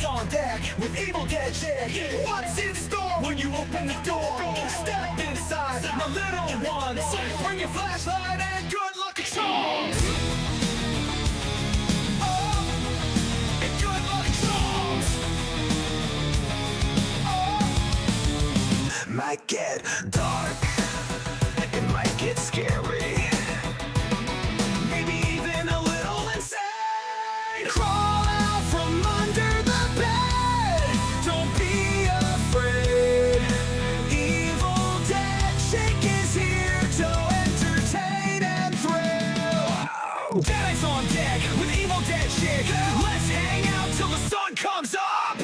Demon's on deck with Evil Dead chick. What's in store when you open the door? Step inside, my little ones. Bring your flashlight and good luck charms. Oh, and good luck charms. Oh. Might get dark. It might get scary. Maybe even a little insane. Crawl out from under the bed. Don't be afraid. Evil Dead Chick is here to entertain and thrill. Dead's on deck with Evil Dead Chick. Let's hang out till the sun comes up.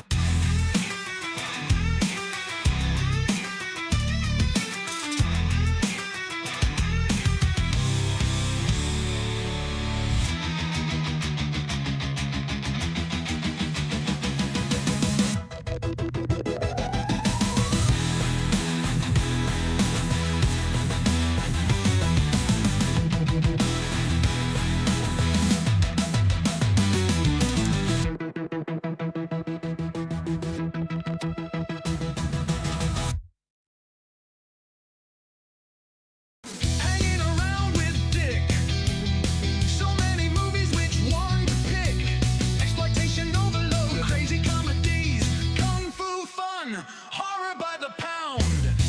Hanging around with Dick. So many movies, which one to pick? Exploitation overload, crazy comedies, kung fu fun, horror by the pound.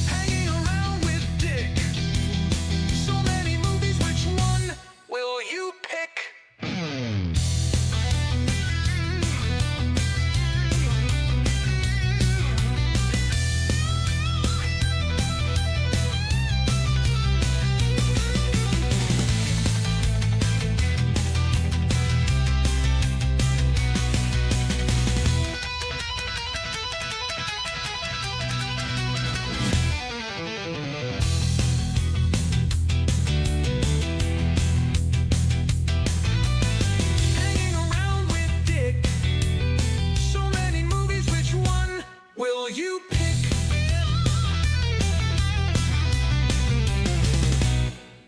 Hanging around with Dick. So many movies, which one will you pick? Hanging around with Dick. So many movies, which one will you pick?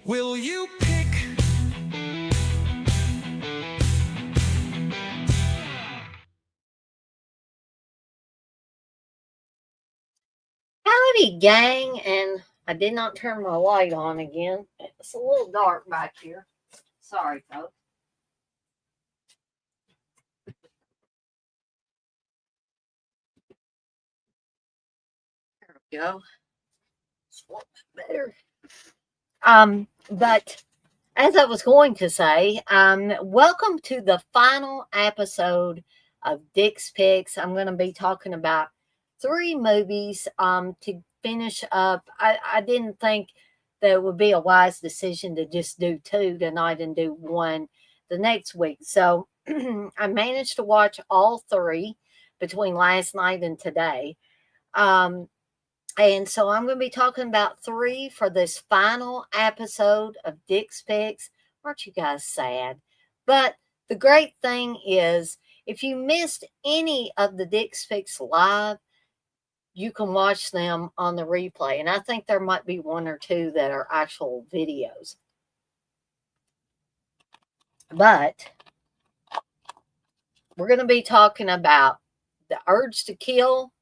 Will you pick? Howdy, gang, and I did not turn my light on again. It's a little dark back here. Sorry, folks. There we go. It's a little bit better. But as I was going to say, welcome to the final episode of Dick's Picks. I'm going to be talking about 3 movies to finish up. I didn't think that it would be a wise decision to just do 2 tonight and do 1 the next week. So I managed to watch all 3 between last night and today. And so I'm going to be talking about 3 for this final episode of Dick's Picks. Aren't you guys sad? But the great thing is, if you missed any of the Dick's Picks live, you can watch them on the replay. And I think there might be 1 or 2 that are actual videos. But we're going to be talking about The Urge to Kill,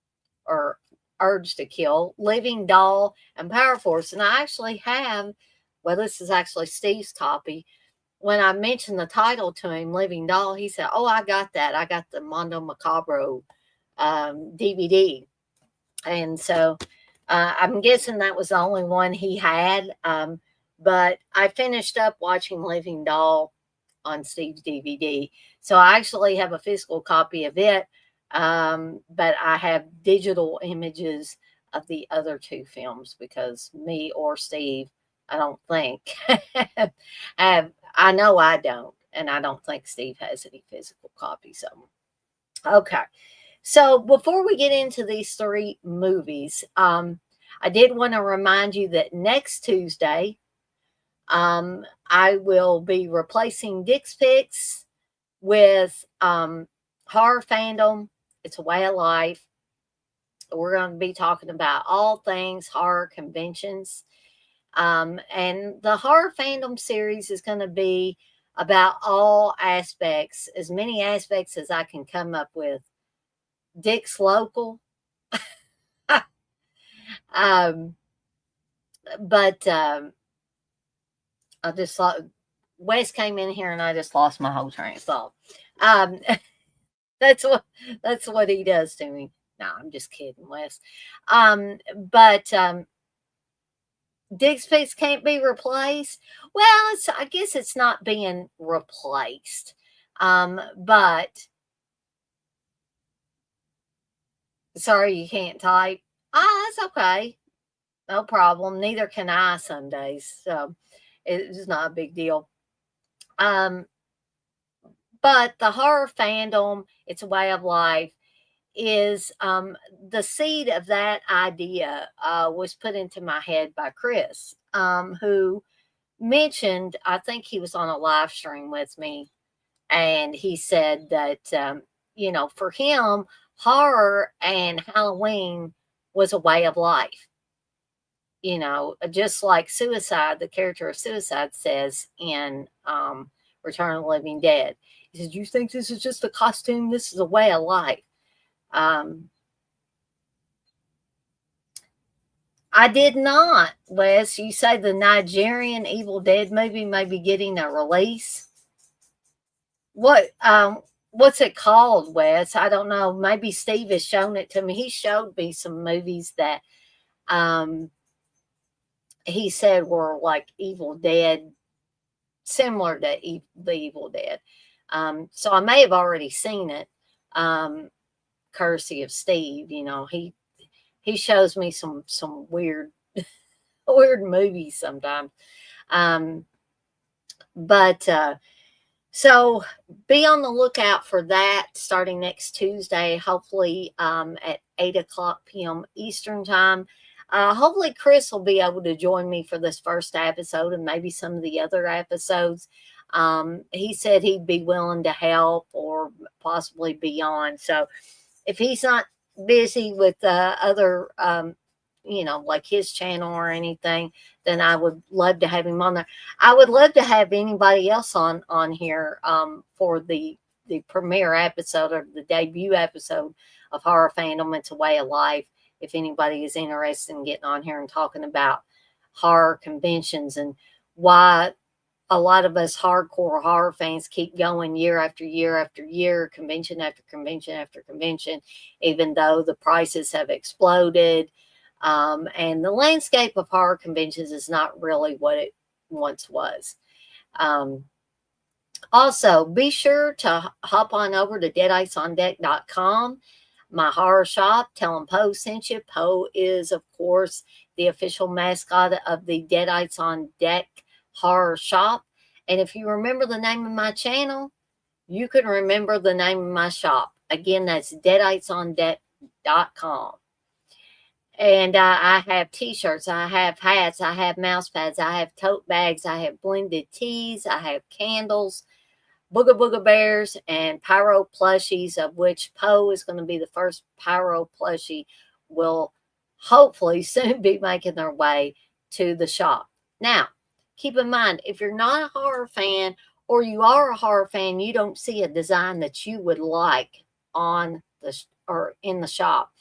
Living Doll, and Power Force. And I actually have, well, this is actually Steve's copy. When I mentioned the title to him, Living Doll, he said, "Oh, I got that. I got the Mondo Macabro DVD." And so I'm guessing that was the only one he had. But I finished up watching Living Doll on Steve's DVD. So I actually have a physical copy of it. But I have digital images of the other 2 films because me or Steve, I don't think, I know I don't, and I don't think Steve has any physical copies of them. Okay, so before we get into these 3 movies, I did want to remind you that next Tuesday, I will be replacing Dick's Picks with Horror Fandom. It's a way of life. We're going to be talking about all things horror conventions. And the Horror Fandom series is going to be about all aspects, as many aspects as I can come up with Dick's Local. um, but I just thought Wes came in here and I just lost my whole train of thought. Um, that's what he does to me. No, I'm just kidding, Wes. But Dig's Picks can't be replaced. Well, I guess it's not being replaced. But sorry, you can't type. It's okay. No problem. Neither can I some days. So it's not a big deal. But the horror fandom, it's a way of life, is the seed of that idea was put into my head by Chris, who mentioned, I think he was on a live stream with me, and he said that, for him, horror and Halloween was a way of life. Just like Suicide, the character of Suicide says in Return of the Living Dead. He says, "You think this is just a costume? This is a way of life." I did not, Wes. You say the Nigerian Evil Dead movie may be getting a release. What's it called, Wes? I don't know. Maybe Steve has shown it to me. He showed me some movies that he said were like Evil Dead, similar to the Evil Dead. So I may have already seen it. Courtesy of Steve, he shows me some weird movies sometimes. But so be on the lookout for that starting next Tuesday, hopefully at 8:00 p.m. Eastern time. Hopefully Chris will be able to join me for this first episode and maybe some of the other episodes. He said he'd be willing to help or possibly be on. So if he's not busy with other, like his channel or anything, then I would love to have him on there. I would love to have anybody else on here for the premiere episode or the debut episode of Horror Fandom. It's a Way of Life. If anybody is interested in getting on here and talking about horror conventions and why a lot of us hardcore horror fans keep going year after year after year, convention after convention after convention, even though the prices have exploded. And the landscape of horror conventions is not really what it once was. Also, be sure to hop on over to deadicesondeck.com, my horror shop. Tell them Poe sent you. Poe is, of course, the official mascot of the Deadites on Deck horror shop. And if you remember the name of my channel, you can remember the name of my shop. Again, that's deadicesondeck.com. And I have t-shirts, I have hats, I have mouse pads, I have tote bags, I have blended teas, I have candles, Booga Booga Bears, and Pyro plushies, of which Poe is going to be the first Pyro plushie, will hopefully soon be making their way to the shop. Now, keep in mind, if you're not a horror fan or you are a horror fan, you don't see a design that you would like on or in the shop.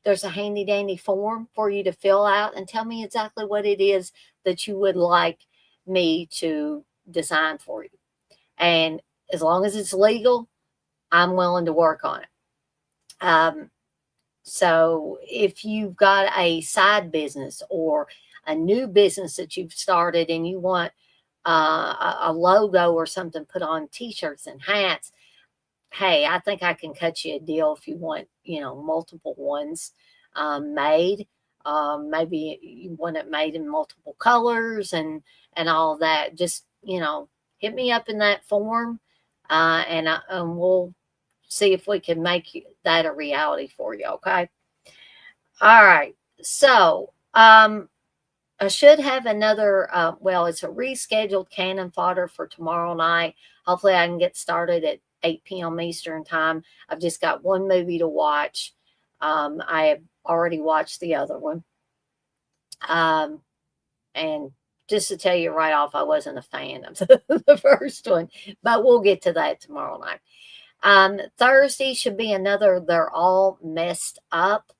There's a handy dandy form for you to fill out and tell me exactly what it is that you would like me to design for you. And as long as it's legal, I'm willing to work on it. So if you've got a side business or a new business that you've started and you want a logo or something put on t-shirts and hats, hey, I think I can cut you a deal if you want, multiple ones made. Maybe you want it made in multiple colors and all that. Just, hit me up in that form and we'll see if we can make that a reality for you. Okay. All right. So, I should have another, it's a rescheduled cannon fodder for tomorrow night. Hopefully I can get started at 8 p.m. Eastern time. I've just got one movie to watch. I have already watched the other one. And just to tell you right off, I wasn't a fan of the first one, but we'll get to that tomorrow night. Thursday should be another They're All Messed Up.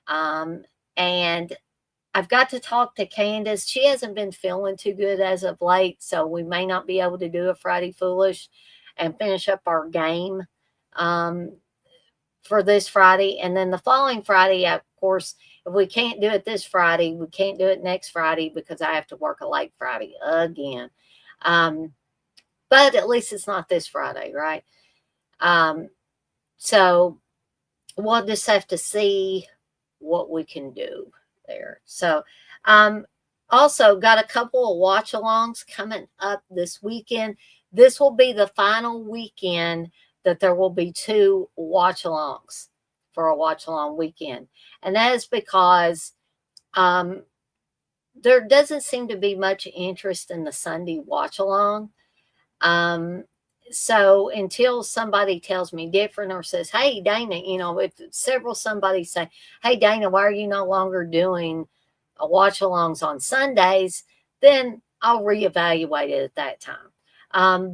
And I've got to talk to Candace. She hasn't been feeling too good as of late, so we may not be able to do a Friday Foolish and finish up our game for this Friday. And then the following Friday, of course, if we can't do it this Friday, we can't do it next Friday because I have to work a late Friday again. But at least it's not this Friday, right? So we'll just have to see what we can do there. So, also got a couple of watch alongs coming up this weekend. This will be the final weekend that there will be 2 watch alongs for a watch along weekend. And that is because there doesn't seem to be much interest in the Sunday watch along. So until somebody tells me different or says, hey, Dana, if somebody say, hey, Dana, why are you no longer doing a watch alongs on Sundays? Then I'll reevaluate it at that time.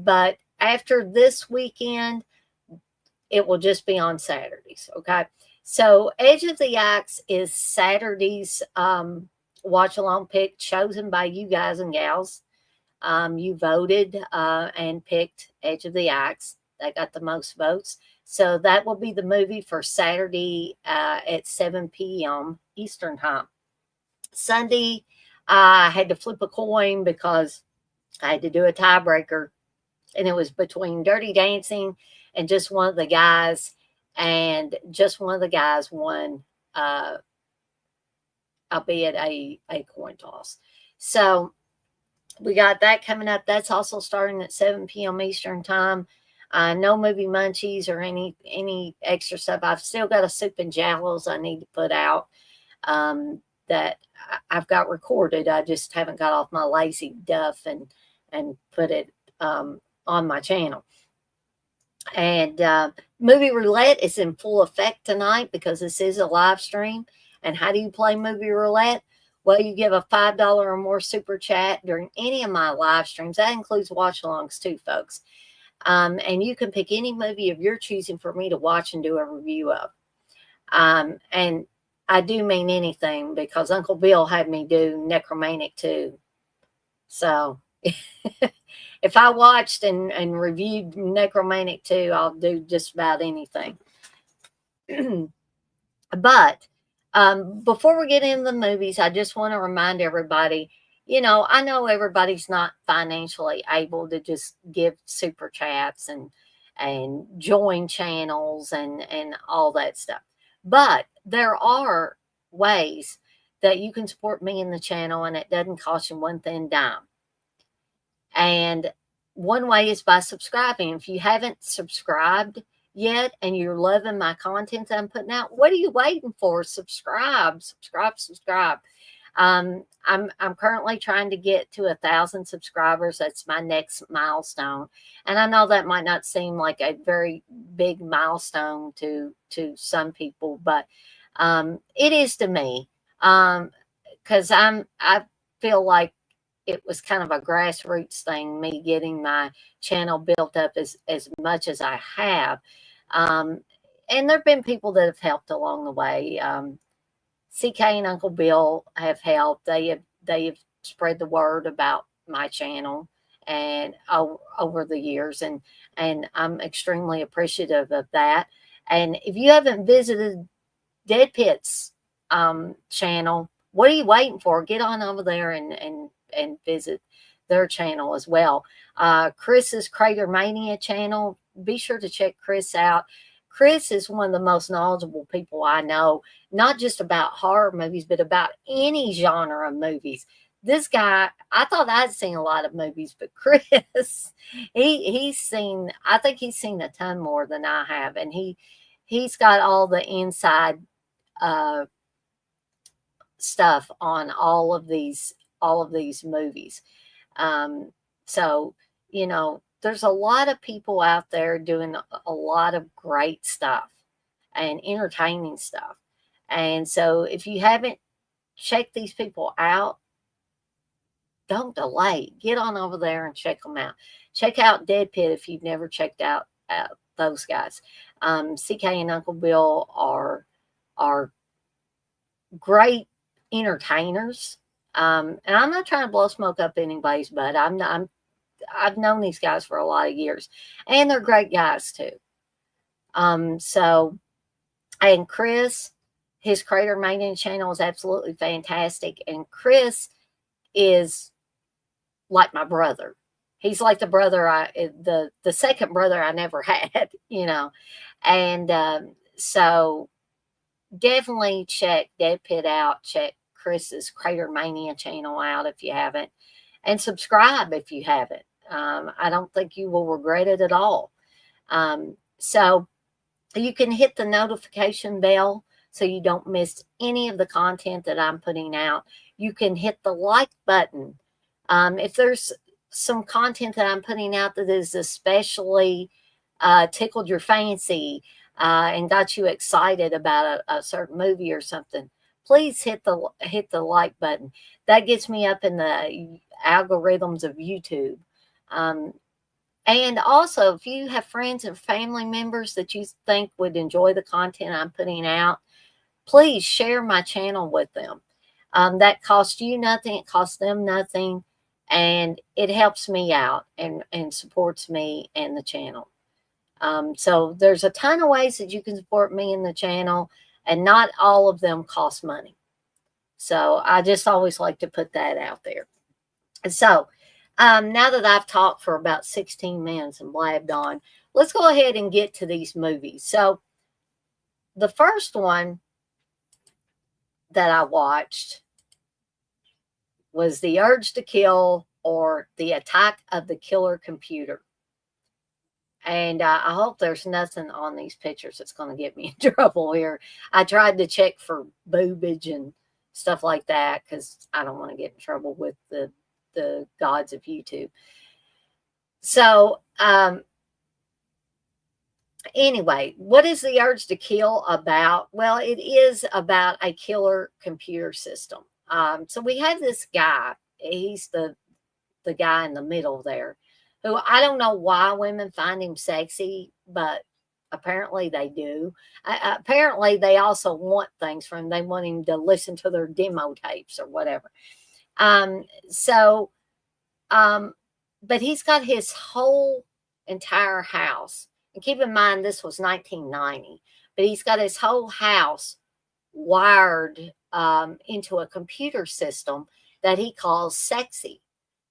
But after this weekend, it will just be on Saturdays. Okay. So Edge of the Axe is Saturday's watch along pick chosen by you guys and gals. You voted and picked Edge of the Axe. That got the most votes. So that will be the movie for Saturday at 7 p.m. Eastern Time. Sunday, I had to flip a coin because I had to do a tiebreaker. And it was between Dirty Dancing and just one of the guys. And just one of the guys won, albeit a coin toss. So we got that coming up. That's also starting at 7 p.m. Eastern Time. No movie munchies or any extra stuff. I've still got a soup and jowls I need to put out that I've got recorded. I just haven't got off my lazy duff and put it on my channel. And Movie Roulette is in full effect tonight because this is a live stream. And how do you play Movie Roulette? Well, you give a $5 or more super chat during any of my live streams. That includes watch alongs too, folks. And you can pick any movie of your choosing for me to watch and do a review of. And I do mean anything because Uncle Bill had me do Necromantic 2. So if I watched and reviewed Necromantic 2, I'll do just about anything. But before we get into the movies, I just want to remind everybody, I know everybody's not financially able to just give super chats and join channels and all that stuff. But there are ways that you can support me in the channel and it doesn't cost you one thin dime. And one way is by subscribing. If you haven't subscribed yet and you're loving my content I'm putting out, what are you waiting for? Subscribe. I'm currently trying to get to 1,000 subscribers. That's my next milestone. And I know that might not seem like a very big milestone to some people, but it is to me. Because I feel like it was kind of a grassroots thing, me getting my channel built up as much as I have. And there have been people that have helped along the way. CK and Uncle Bill have helped. They have spread the word about my channel and over the years, and I'm extremely appreciative of that. And if you haven't visited Dead Pit's channel, what are you waiting for? Get on over there and visit their channel as well. Chris's Crater Mania channel, be sure to check Chris out. Chris is one of the most knowledgeable people I know, not just about horror movies, but about any genre of movies. This guy, I thought I'd seen a lot of movies, but Chris, he's seen, I think he's seen a ton more than I have. And he's got all the inside stuff on all of these movies. So, there's a lot of people out there doing a lot of great stuff and entertaining stuff. And so if you haven't checked these people out, don't delay. Get on over there and check them out. Check out Dead Pit if you've never checked out those guys. CK and Uncle Bill are great entertainers. And I'm not trying to blow smoke up anybody's butt. I've known these guys for a lot of years, and they're great guys too. So, and Chris, his Crater Maintenance channel is absolutely fantastic. And Chris is like my brother. He's like the second brother I never had, you know. And so definitely check Dead Pit out. Check Chris's Crater Mania channel out if you haven't. And subscribe if you haven't. I don't think you will regret it at all. So you can hit the notification bell so you don't miss any of the content that I'm putting out. You can hit the like button. If there's some content that I'm putting out that is especially tickled your fancy and got you excited about a certain movie or something, please hit the like button. That gets me up in the algorithms of YouTube. And also, if you have friends and family members that you think would enjoy the content I'm putting out, please share my channel with them. That costs you nothing. It costs them nothing. And it helps me out and supports me and the channel. So there's a ton of ways that you can support me in the channel, and not all of them cost money. So I just always like to put that out there. So now that I've talked for about 16 minutes and blabbed on, let's go ahead and get to these movies. So the first one that I watched was The Urge to Kill, or The Attack of the Killer Computer. And I hope there's nothing on these pictures that's going to get me in trouble here. I tried to check for boobage and stuff like that because I don't want to get in trouble with the gods of YouTube. So anyway, what is The Urge to Kill about? Well, it is about a killer computer system. So we have this guy. He's the guy in the middle there, who I don't know why women find him sexy, but apparently they do. Apparently they also want things from him. They want him to listen to their demo tapes or whatever. But he's got his whole entire house. And keep in mind, this was 1990, but he's got his whole house wired into a computer system that he calls sexy.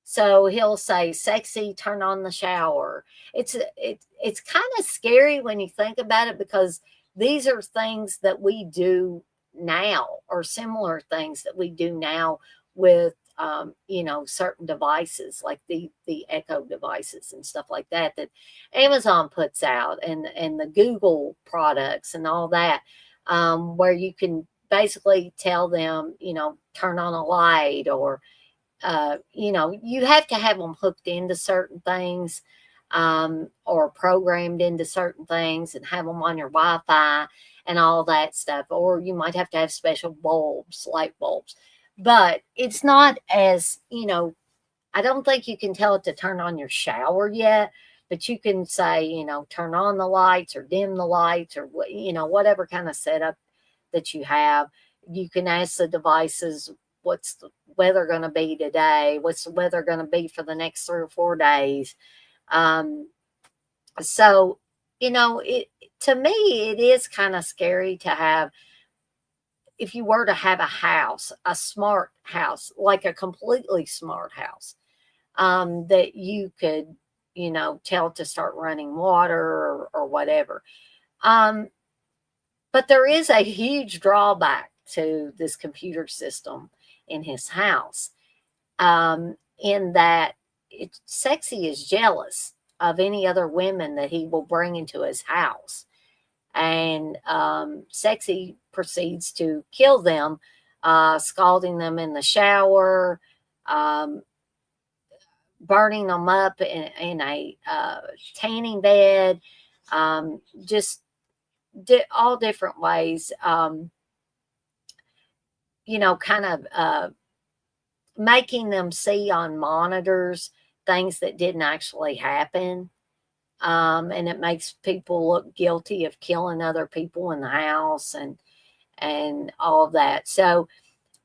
So he'll say, "Sexy, turn on the shower." It's kind of scary when you think about it, because these are things that we do now, or similar things that we do now with certain devices like the Echo devices and stuff like that Amazon puts out, and the Google products and all that, where you can basically tell them, turn on a light, or you have to have them hooked into certain things, or programmed into certain things, and have them on your Wi-Fi and all that stuff. Or you might have to have special bulbs, light bulbs. But it's not as, I don't think you can tell it to turn on your shower yet, but you can say, turn on the lights or dim the lights, or, whatever kind of setup that you have. You can ask the devices, what's the weather going to be today? What's the weather going to be for the next 3 or 4 days? So, to me, it is kind of scary to have, if you were to have a house, a smart house, like a completely smart house, that you could, tell to start running water or whatever. But there is a huge drawback to this computer system in his house, in that Sexy is jealous of any other women that he will bring into his house. And Sexy proceeds to kill them, scalding them in the shower, burning them up in a tanning bed, just all different ways, kind of making them see on monitors things that didn't actually happen. And it makes people look guilty of killing other people in the house and all of that. So,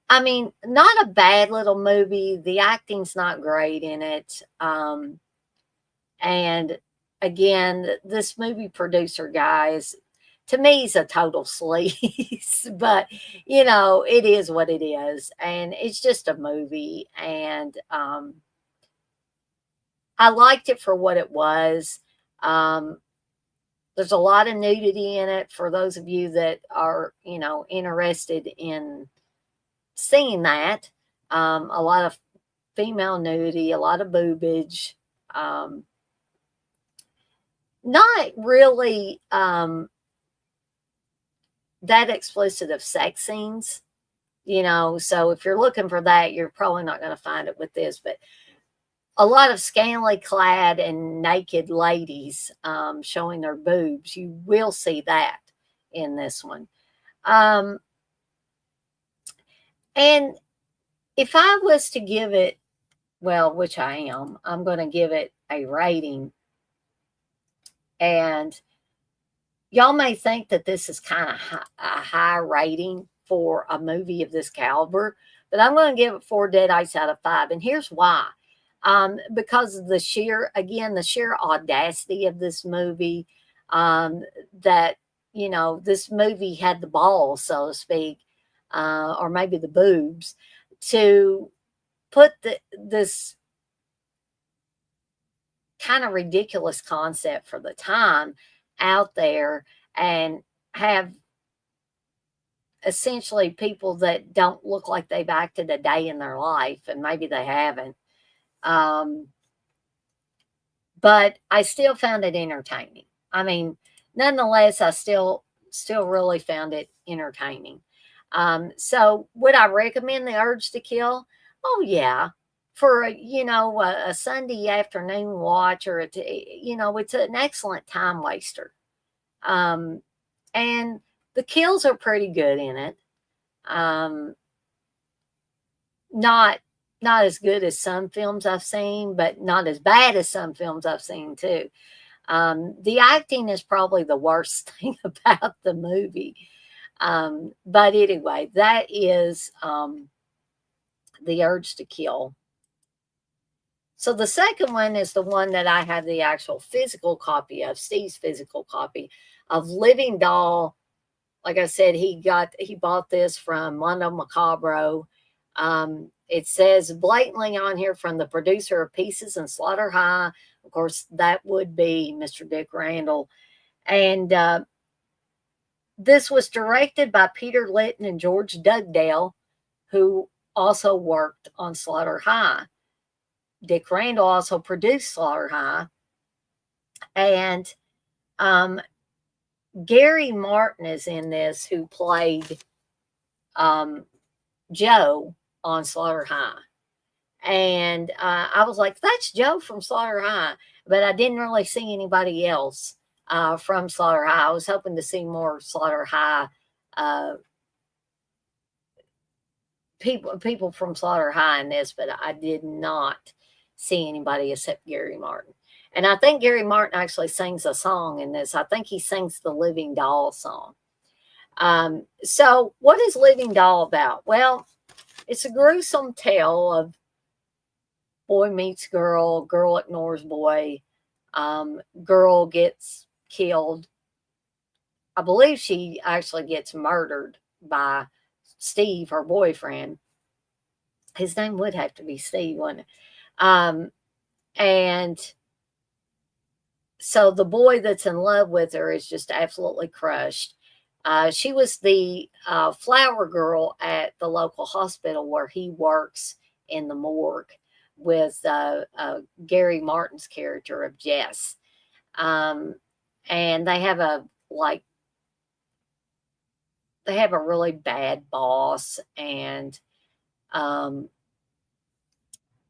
I mean, not a bad little movie. The acting's not great in it. And again, this movie producer guy is, to me, he's a total sleaze, but it is what it is. And it's just a movie. And I liked it for what it was. Um, there's a lot of nudity in it for those of you that are, interested in seeing that. A lot of female nudity, a lot of boobage. Not really that explicit of sex scenes, so if you're looking for that, you're probably not going to find it with this, but a lot of scantily clad and naked ladies showing their boobs. You will see that in this one. And if I was to give it, well, which I am, I'm going to give it a rating. And y'all may think that this is kind of a high rating for a movie of this caliber, but I'm going to give it 4 Deadites out of 5. And here's why. Because of the sheer audacity of this movie, that, this movie had the balls, so to speak, or maybe the boobs, to put this kind of ridiculous concept for the time out there and have essentially people that don't look like they've acted a day in their life, and maybe they haven't. But I still found it entertaining. I mean, nonetheless, I still really found it entertaining. So would I recommend The Urge to Kill? Oh yeah. For a Sunday afternoon watch, or it's an excellent time waster. And the kills are pretty good in it. Not as good as some films I've seen, but not as bad as some films I've seen too. The acting is probably the worst thing about the movie. But anyway, that is The Urge to Kill. So the second one is the one that I have the actual physical copy of, Steve's physical copy of Living Doll. Like I said, he bought this from Mondo Macabro. It says blatantly on here, from the producer of Pieces and Slaughter High. Of course, that would be Mr. Dick Randall. And this was directed by Peter Litton and George Dugdale, who also worked on Slaughter High. Dick Randall also produced Slaughter High. And Gary Martin is in this, who played Joe on Slaughter High. And I was like, that's Joe from Slaughter High. But I didn't really see anybody else from Slaughter High. I was hoping to see more Slaughter High people from Slaughter High in this, but I did not see anybody except Gary Martin. And I think Gary Martin actually sings a song in this. I think he sings the Living Doll song. So what is Living Doll about? Well, it's a gruesome tale of boy meets girl, girl ignores boy, girl gets killed. I believe she actually gets murdered by Steve, her boyfriend. His name would have to be Steve, wouldn't it? And so the boy that's in love with her is just absolutely crushed. She was the flower girl at the local hospital where he works in the morgue with Gary Martin's character of Jess. And they have a really bad boss, and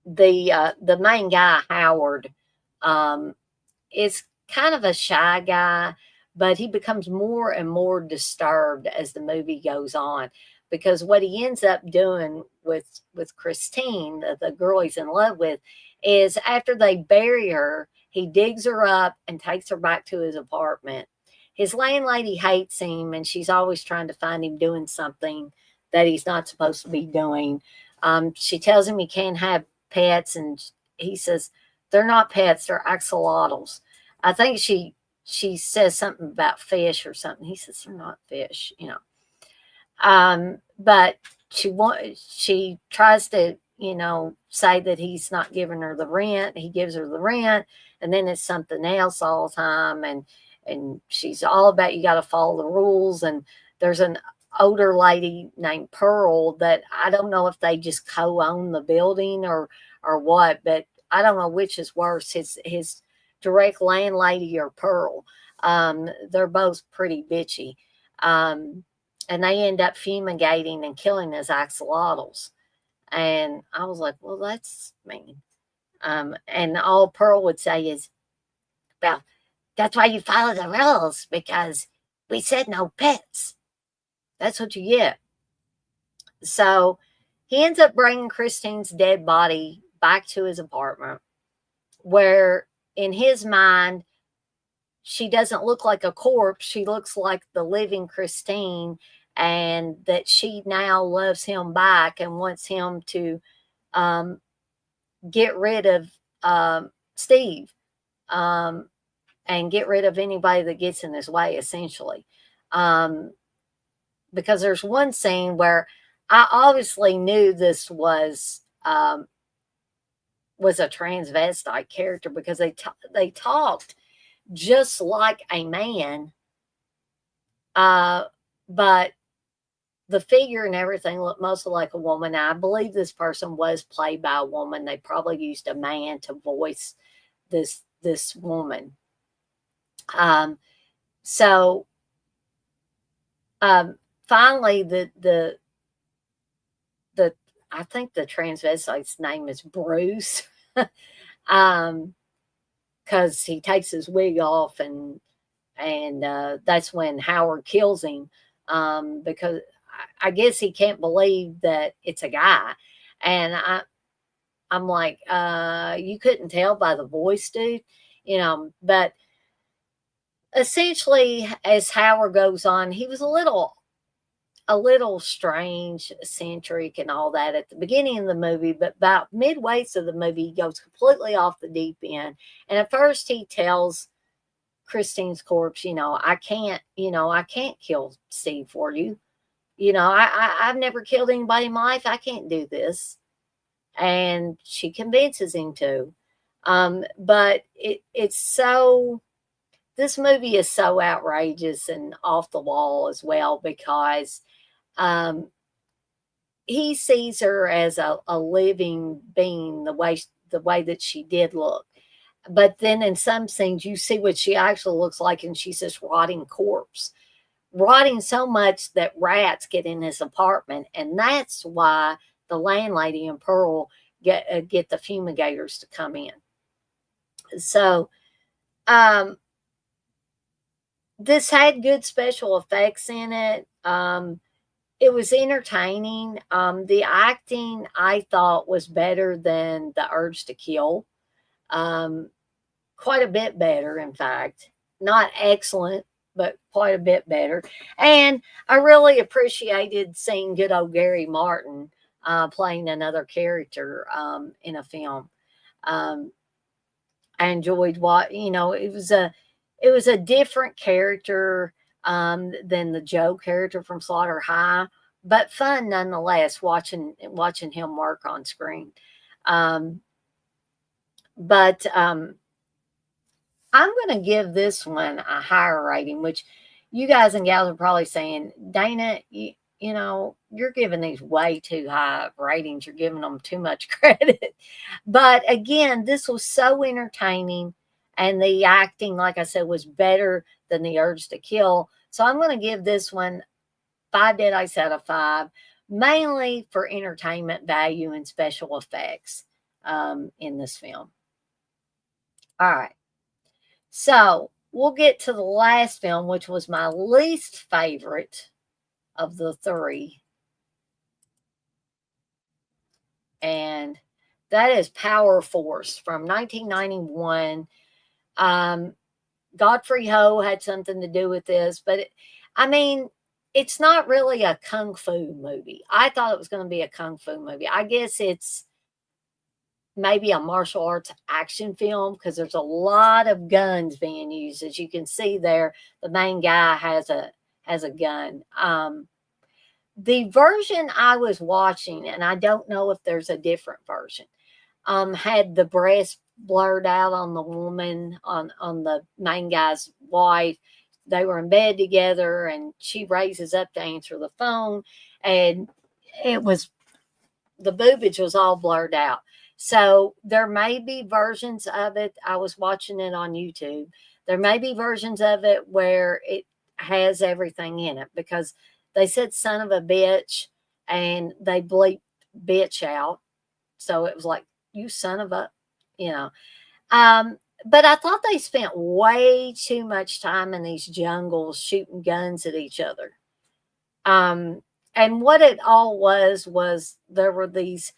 the main guy, Howard, is kind of a shy guy, but he becomes more and more disturbed as the movie goes on, because what he ends up doing with Christine, the girl he's in love with, is after they bury her, He digs her up and takes her back to his apartment. His landlady hates him, and she's always trying to find him doing something that he's not supposed to be doing. She tells him he can't have pets, and he says they're not pets; they're axolotls. I think she says something about fish or something. He says they're not fish, you know. But she tries to, you know, say that he's not giving her the rent. He gives her the rent, and then it's something else all the time. And she's all about you got to follow the rules. And there's an older lady named Pearl that I don't know if they just co-own the building or what, but I don't know which is worse, his direct landlady or Pearl. They're both pretty bitchy. And they end up fumigating and killing his axolotls. And I was like, well, that's mean. And all Pearl would say is, well, that's why you follow the rules, because we said no pets. That's what you get. So he ends up bringing Christine's dead body back to his apartment, where in his mind, she doesn't look like a corpse. She looks like the living Christine, and that she now loves him back and wants him to get rid of Steve, and get rid of anybody that gets in his way, essentially. Because there's one scene where I obviously knew this was a transvestite character, because they talked just like a man, but the figure and everything looked mostly like a woman. Now, I believe this person was played by a woman. They probably used a man to voice this woman. So finally, the I think the transvestite's name is Bruce, because he takes his wig off, and that's when Howard kills him, because I guess he can't believe that it's a guy. And I'm like, you couldn't tell by the voice, dude, you know. But essentially, as Howard goes on, he was a little strange, eccentric, and all that at the beginning of the movie, but about midway through the movie, he goes completely off the deep end. And at first, he tells Christine's corpse, I can't kill Steve for you. I've never killed anybody in my life. I can't do this. And she convinces him to. But it's so, this movie is so outrageous and off the wall as well, because he sees her as a living being, the way that she did look. But then in some scenes, you see what she actually looks like, and she's this rotting corpse, rotting so much that rats get in his apartment, and that's why the landlady and Pearl get the fumigators to come in. So, this had good special effects in it. It was entertaining. The acting, I thought, was better than The Urge to Kill. Quite a bit better, in fact. Not excellent, but quite a bit better. And I really appreciated seeing good old Gary Martin playing another character in a film. I enjoyed it was a different character than the Joe character from Slaughter High, but fun nonetheless, watching him work on screen. But I'm going to give this one a higher rating, which you guys and gals are probably saying, Dana, you're giving these way too high ratings. You're giving them too much credit. But again, this was so entertaining, and the acting, like I said, was better than The Urge to Kill. So I'm going to give this one 5 Deadites out of 5, mainly for entertainment value and special effects in this film. All right. So we'll get to the last film, which was my least favorite of the 3. And that is Power Force from 1991. Godfrey Ho had something to do with this, but I mean, it's not really a kung fu movie. I thought it was going to be a kung fu movie. I guess it's maybe a martial arts action film because there's a lot of guns being used. As you can see there, the main guy has a gun. The version I was watching, and I don't know if there's a different version, had the breast blurred out on the woman, on the main guy's wife. They were in bed together, and she raises up to answer the phone, and it was the boobage was all blurred out. So there may be versions of it. I was watching it on YouTube. There may be versions of it where it has everything in it because they said son of a bitch and they bleeped bitch out. So it was like, you son of a, you know. But I thought they spent way too much time in these jungles shooting guns at each other. And what it all was there were this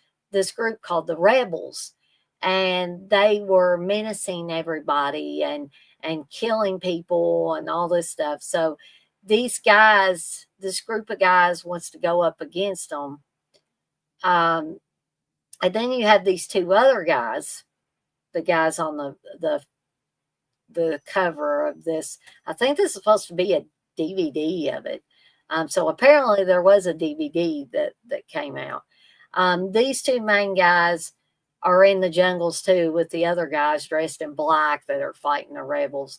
group called the Rebels, and they were menacing everybody and killing people and all this stuff. So these guys, this group of guys wants to go up against them. And then you have these two other guys, the guys on the cover of this. I think this is supposed to be a DVD of it. So apparently there was a DVD that came out. These two main guys are in the jungles too with the other guys dressed in black that are fighting the rebels.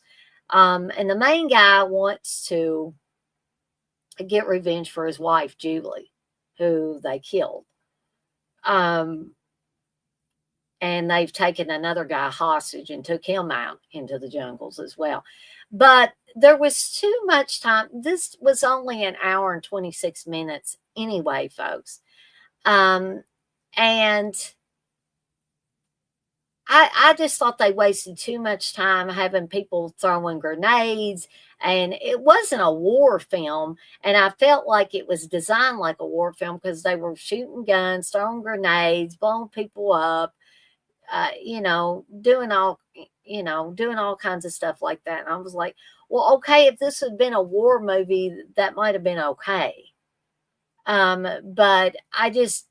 And the main guy wants to get revenge for his wife, Julie, who they killed. And they've taken another guy hostage and took him out into the jungles as well. But there was too much time. This was only an hour and 26 minutes anyway, folks. And I just thought they wasted too much time having people throwing grenades. And it wasn't a war film. And I felt like it was designed like a war film because they were shooting guns, throwing grenades, blowing people up, doing all kinds of stuff like that. And I was like, well, okay, if this had been a war movie, that might have been okay. But I just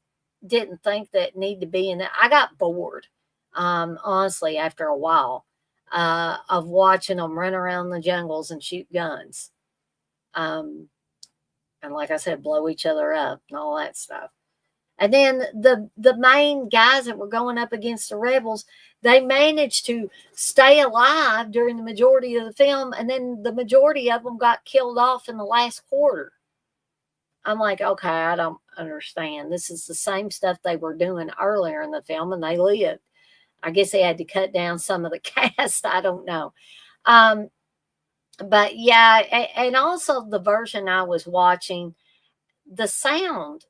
didn't think that need to be in that. I got bored, honestly, after a while, of watching them run around the jungles and shoot guns. And like I said, blow each other up and all that stuff. And then the main guys that were going up against the rebels, they managed to stay alive during the majority of the film, and then the majority of them got killed off in the last quarter. I'm like, okay, I don't understand. This is the same stuff they were doing earlier in the film, and they lived. I guess they had to cut down some of the cast. I don't know. But yeah, and also the version I was watching, the sound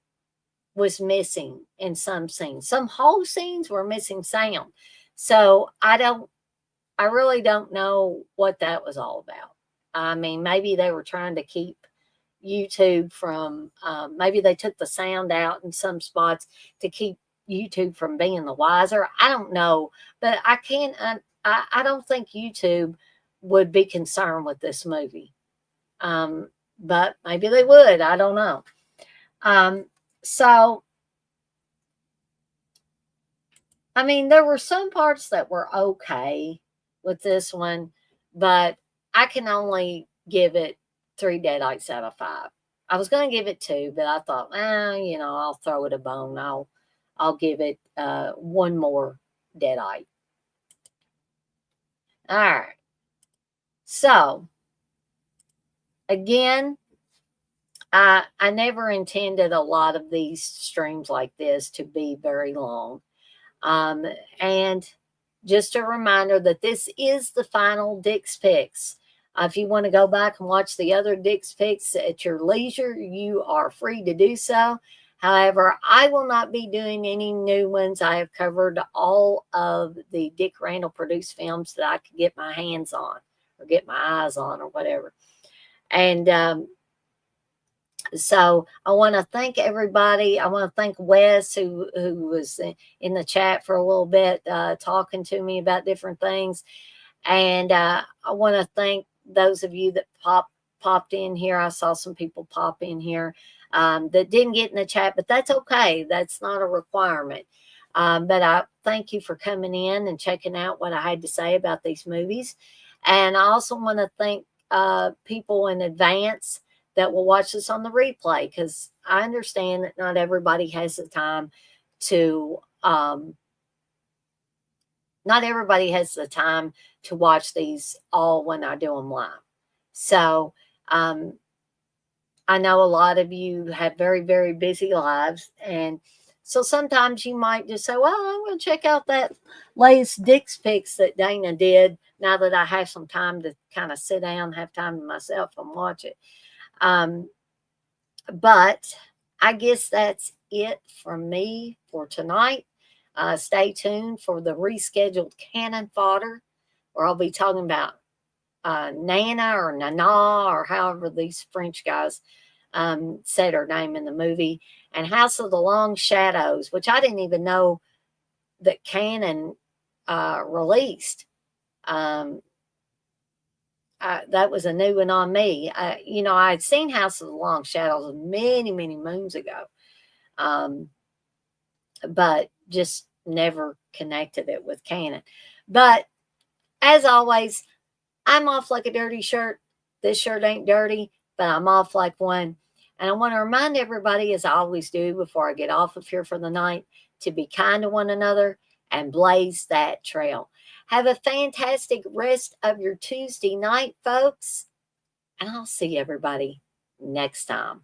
was missing in some scenes. Some whole scenes were missing sound. So I really don't know what that was all about. I mean, maybe they were trying to keep YouTube from, maybe they took the sound out in some spots to keep YouTube from being the wiser. I don't know, but I don't think YouTube would be concerned with this movie. But maybe they would. I don't know. So, I mean, there were some parts that were okay with this one, but I can only give it 3 deadites out of 5. I was going to give it 2, but I thought, I'll throw it a bone. I'll give it 1 more deadite. All right. So, again, I never intended a lot of these streams like this to be very long. And just a reminder that this is the final Dick's Picks. If you want to go back and watch the other Dick's Picks at your leisure, you are free to do so. However, I will not be doing any new ones. I have covered all of the Dick Randall produced films that I could get my hands on or get my eyes on or whatever. And so I want to thank everybody. I want to thank Wes, who was in the chat for a little bit, talking to me about different things. And I want to thank those of you that popped in here. I saw some people pop in here that didn't get in the chat, but that's okay. That's not a requirement. But I thank you for coming in and checking out what I had to say about these movies. And I also want to thank people in advance that will watch this on the replay, because I understand that not everybody has the time to watch these all when I do them live. So I know a lot of you have very, very busy lives, and so sometimes you might just say, well, I'm going to check out that latest Dick's Picks that Dana did now that I have some time to kind of sit down, have time to myself and watch it. But I guess that's it from me for tonight. Stay tuned for the rescheduled Cannon Fodder, where I'll be talking about Nana or Nana, or however these French guys said her name in the movie, and House of the Long Shadows, which I didn't even know that Cannon released. That was a new one on me. I had seen House of the Long Shadows many, many moons ago, but just never connected it with Cannon. But as always, I'm off like a dirty shirt. This shirt ain't dirty, but I'm off like one. And I want to remind everybody, as I always do before I get off of here for the night, to be kind to one another and blaze that trail. Have a fantastic rest of your Tuesday night, folks. And I'll see everybody next time.